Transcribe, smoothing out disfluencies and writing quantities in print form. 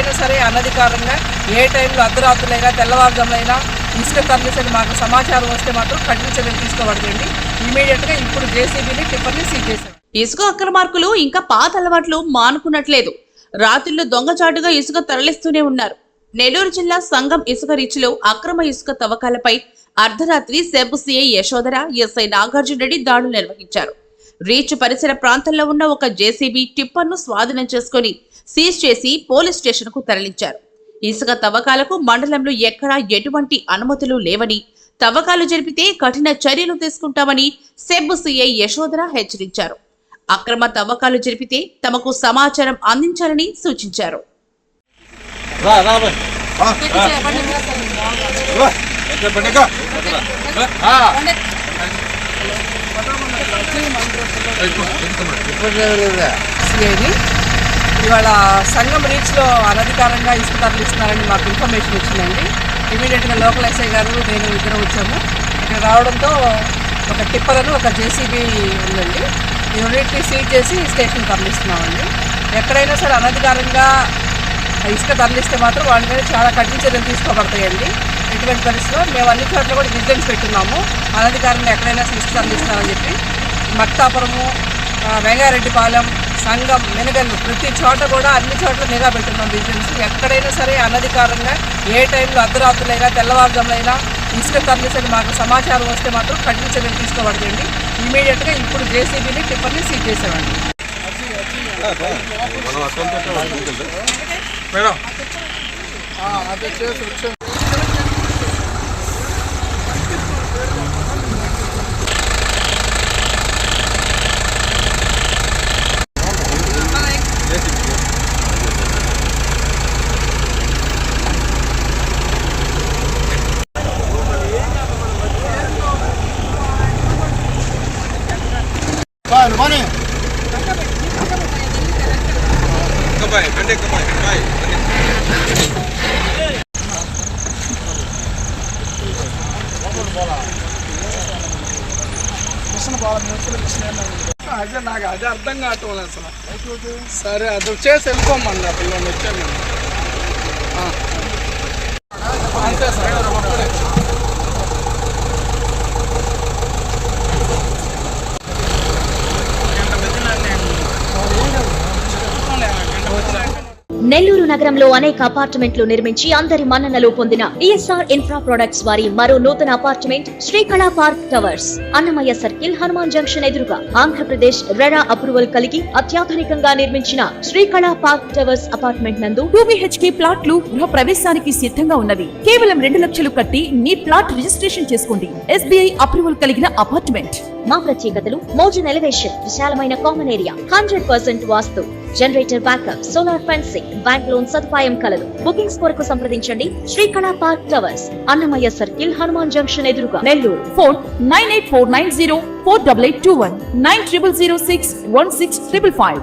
ఎక్కడైనా సరే అనధికారంగా ఏ టైంలో అర్ధరాత్రులైనా తెల్లవారుజాములైనా ఇసుక తరలిసని మాకు సమాచారం వస్తే మాత్రం కఠిన చర్యలు తీసుకోబడుతుంది. ఇమీడియట్గా ఇప్పుడు జేసీబీని టిప్పర్ని సీజ్ చేశారు. ఇసుక అక్రమార్కులు ఇంకా పాత అలవాట్లు మానుకున్నట్లేదు. రాత్రిలో దొంగచాటుగా ఇసుక తరలిస్తూనే ఉన్నారు. నెల్లూరు జిల్లా సంగం ఇసుక రీచ్లో అక్రమ ఇసుక తవ్వకాలపై అర్ధరాత్రి SEB CI Yashodhara, SI Nagarjuna Reddy దాడులు నిర్వహించారు. రీచ్ పరిసర ప్రాంతంలో ఉన్న ఒక జేసీబీ టిప్పర్ను స్వాధీనం చేసుకుని సీజ్ చేసి పోలీస్ స్టేషన్ కు తరలించారు. ఇసుక తవ్వకాలకు మండలంలో ఎక్కడా ఎటువంటి అనుమతులు లేవని, తవ్వకాలు జరిపితే కఠిన చర్యలు తీసుకుంటామని సెబ్ సిఐ యశోధర హెచ్చరించారు. అక్రమ తవ్వకాలు జరిపితే తమకు సమాచారం అందించాలని సూచించారు. ఇవాళ సంగం రీచ్లో అనధికారంగా ఇసుక తరలిస్తున్నారని మాకు ఇన్ఫర్మేషన్ వచ్చిందండి. ఇమీడియట్గా లోకల్ ఎస్ఐ గారు నేను ఇద్దరం వచ్చాము. ఇక్కడ రావడంతో ఒక టిప్పర్ అని ఒక జేసీబీ ఉందండి. ఈ రెండింటిని సీజ్ చేసి స్టేషన్ తరలిస్తున్నామండి. ఎక్కడైనా సరే అనధికారంగా ఇసుక తరలిస్తే మాత్రం వాళ్ళ మీద చాలా కఠిన చర్యలు తీసుకోబడతాయండి. ఎటువంటి పరిస్థితిలో మేము అన్ని చోట్ల కూడా విజిలెన్స్ పెట్టున్నాము. అనధికారంగా ఎక్కడైనా ఇసుక తరలిస్తున్నామని చెప్పి మక్తాపురము, వెంగారెడ్డిపాలెం, సంగం, మెనగల్లు ప్రతి చోట కూడా అన్ని చోట్ల నిఘా పెట్టున్నాం విజిలెన్స్. ఎక్కడైనా సరే అనధికారంగా ఏ టైంలో అర్ధరాత్రులైనా తెల్లవారుజాములైనా ఇసుక తరలిసని మాకు సమాచారం వస్తే మాత్రం కఠిన చర్యలు తీసుకోబడుతుంది. ఇమీడియట్గా ఇప్పుడు జేసీబీని టిప్పర్ని సీజ్ చేసామండి. అదే నాకు అదే అర్థం కావట్లేదు అసలు. సరే అది చేసి వెళ్ళిపోమన్నా పిల్లలు వచ్చాను అంతే సార్. నెల్లూరు నగరంలో అనేక అపార్ట్మెంట్లు నిర్మించి అందరి మన్ననలు పొందిన ఈఎస్ఆర్ ఇన్ఫ్రా ప్రొడక్ట్స్ వారి మరో నూతన apartment Srikala park towers, Annamayya circle, Hanuman junction ఎదురుగా ఆంధ్రప్రదేశ్ రెరా అప్రూవల్ కలిగి అత్యాధునికంగా నిర్మించిన శ్రీకళా పార్క్ టవర్స్ అపార్ట్మెంట్ నందు 2 BHK ప్లాట్లు గృహ ప్రవేశానికి సిద్ధంగా ఉన్నవి. కేవలం 2 లక్షలు కట్టి మీ ప్లాట్ రిజిస్ట్రేషన్ చేసుకోండి. SBI అప్రూవల్ కలిగిన అపార్ట్మెంట్. మా ప్రత్యేకతలు: మోడర్న్ ఎలివేషన్, విశాలమైన common area, 100% vastu, generator backup, solar fencing, bank loan సదుపాయం కలదు. బుకింగ్స్ కొరకు సంప్రదించండి. Srikala park towers, Annamayya circle, Hanuman junction ఎదురుగా, నెల్లూరు. ఫోన్ 9849048821 90061655.